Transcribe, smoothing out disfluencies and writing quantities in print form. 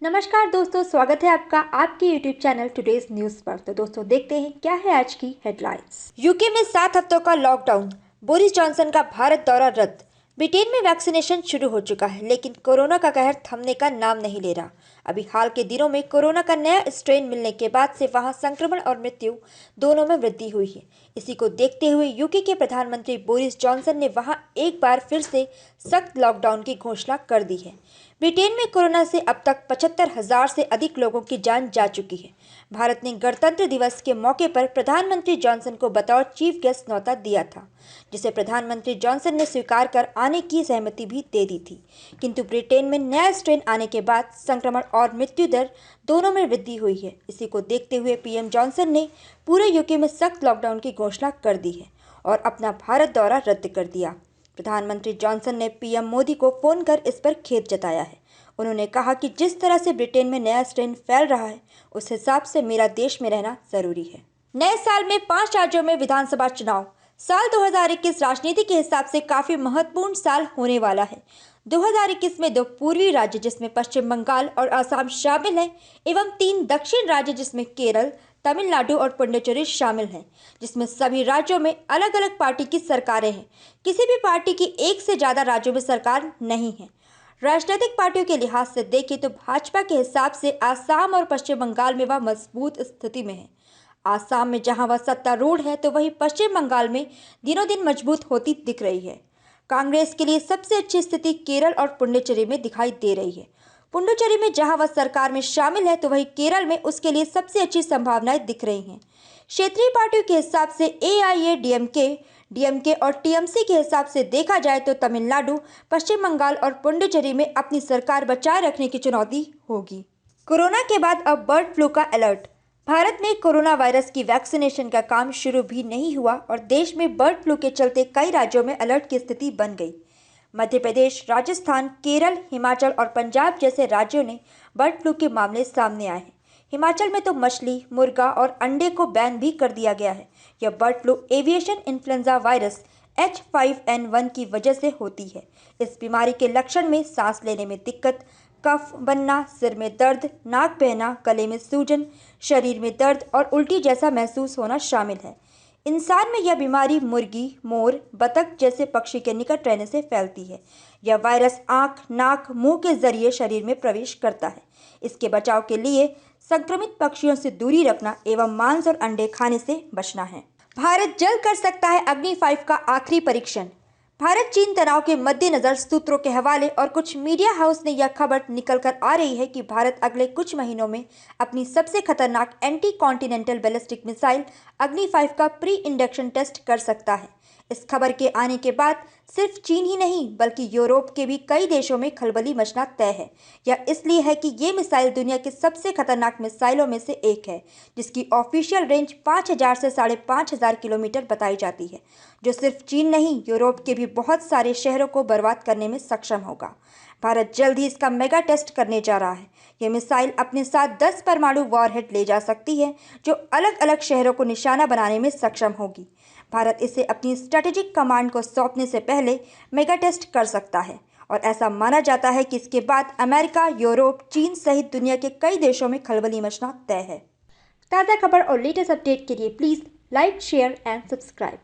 नमस्कार दोस्तों, स्वागत है आपका आपके यूट्यूब चैनल टुडेज न्यूज़ पर। तो दोस्तों देखते हैं क्या है आज की हेडलाइंस। यूके में 7 हफ्तों का लॉकडाउन, बोरिस जॉनसन का भारत दौरा रद्द। ब्रिटेन में वैक्सीनेशन शुरू हो चुका है, लेकिन कोरोना का कहर थमने का नाम नहीं ले रहा। अभी हाल के दिनों में कोरोना का नया स्ट्रेन मिलने के बाद से वहां संक्रमण और मृत्यु दोनों में वृद्धि हुई है। इसी को देखते हुए यूके के प्रधानमंत्री बोरिस जॉनसन ने वहां एक बार फिर से सख्त लॉकडाउन की घोषणा कर दी है। ब्रिटेन में कोरोना से अब तक 75,000 से अधिक लोगों की जान जा चुकी है। भारत ने गणतंत्र दिवस के मौके पर प्रधानमंत्री जॉनसन को बतौर चीफ गेस्ट न्योता दिया था, जिसे प्रधानमंत्री जॉनसन ने स्वीकार कर आने की सहमति भी दे दी थी। किंतु ब्रिटेन में नया स्ट्रेन आने के बाद संक्रमण और मृत्यु दर दोनों में वृद्धि हुई है। इसी को देखते हुए पीएम जॉनसन ने पूरे यूके में सख्त लॉकडाउन की घोषणा कर दी है और अपना भारत दौरा रद्द कर दिया। प्रधानमंत्री जॉनसन ने पीएम मोदी को फोन कर इस पर खेद जताया है। उन्होंने कहा कि जिस तरह से ब्रिटेन में नया स्ट्रेन फैल रहा है, उस हिसाब से मेरा देश में रहना जरूरी है। नए साल में 5 राज्यों में विधानसभा चुनाव। साल 2021 राजनीति के हिसाब से काफी महत्वपूर्ण साल होने वाला है। 2021 में 2 पूर्वी राज्य जिसमें पश्चिम बंगाल और असम शामिल हैं, एवं 3 दक्षिण राज्य जिसमें केरल, तमिलनाडु और पुडुचेरी शामिल हैं, जिसमें सभी राज्यों में अलग अलग पार्टी की सरकारें हैं। किसी भी पार्टी की एक से ज्यादा राज्यों में सरकार नहीं है। राजनीतिक पार्टियों के लिहाज से देखें तो भाजपा के हिसाब से आसाम और पश्चिम बंगाल में वह मजबूत स्थिति में है। आसाम में जहां वह सत्तारूढ़ है, तो वहीं पश्चिम बंगाल में दिनों दिन मजबूत होती दिख रही है। कांग्रेस के लिए सबसे अच्छी स्थिति केरल और पुडुचेरी में दिखाई दे रही है। पुडुचेरी में जहां वह सरकार में शामिल है, तो वहीं केरल में उसके लिए सबसे अच्छी संभावनाएं दिख रही हैं। क्षेत्रीय पार्टियों के हिसाब से एआईएडीएमके, डीएमके और टीएमसी के हिसाब से देखा जाए तो तमिलनाडु, पश्चिम बंगाल और पुडुचेरी में अपनी सरकार बचाए रखने की चुनौती होगी। कोरोना के बाद अब बर्ड फ्लू का अलर्ट। भारत में कोरोना वायरस की वैक्सीनेशन का काम शुरू भी नहीं हुआ और देश में बर्ड फ्लू के चलते कई राज्यों में अलर्ट की स्थिति बन गई। मध्य प्रदेश, राजस्थान, केरल, हिमाचल और पंजाब जैसे राज्यों ने बर्ड फ्लू के मामले सामने आए हैं। हिमाचल में तो मछली, मुर्गा और अंडे को बैन भी कर दिया गया है। यह bird flu aviation influenza virus H5N1 की वजह से होती है। इस बीमारी के लक्षण में सांस लेने में दिक्कत, कफ बनना, सिर में दर्द, नाक बहना, गले में सूजन, शरीर में दर्द और उल्टी जैसा महसूस होना शामिल है। इंसान में यह बीमारी मुर्गी, मोर, बतख जैसे पक्षी के निकट रहने से फैलती है। यह वायरस आंख, नाक, मुंह के जरिए शरीर में प्रवेश करता है। इसके बचाव के लिए संक्रमित पक्षियों से दूरी रखना एवं मांस और अंडे खाने से बचना है। भारत जल्द कर सकता है अग्नि 5 का आखिरी परीक्षण। भारत चीन तनाव के मद्देनजर सूत्रों के हवाले और कुछ मीडिया हाउस ने यह खबर निकल कर आ रही है कि भारत अगले कुछ महीनों में अपनी सबसे खतरनाक एंटी कॉन्टिनेंटल बैलिस्टिक मिसाइल अग्नि 5 का प्री इंडक्शन टेस्ट कर सकता है। इस खबर के आने के बाद सिर्फ चीन ही नहीं बल्कि यूरोप के भी कई देशों में खलबली मचना तय है। यह इसलिए है कि ये मिसाइल दुनिया की सबसे खतरनाक मिसाइलों में से एक है, जिसकी ऑफिशियल रेंज 5,000 से 5,500 किलोमीटर बताई जाती है, जो सिर्फ चीन नहीं यूरोप के भी बहुत सारे शहरों को बर्बाद करने में सक्षम होगा। भारत जल्द ही इसका मेगा टेस्ट करने जा रहा है। यह मिसाइल अपने साथ 10 परमाणु वॉरहेड ले जा सकती है, जो अलग अलग शहरों को निशाना बनाने में सक्षम होगी। भारत इसे अपनी स्ट्रेटेजिक कमांड को सौंपने से पहले मेगा टेस्ट कर सकता है और ऐसा माना जाता है कि इसके बाद अमेरिका, यूरोप, चीन सहित दुनिया के कई देशों में खलबली मचना तय है। ताज़ा खबर और लेटेस्ट अपडेट के लिए please like, share and subscribe.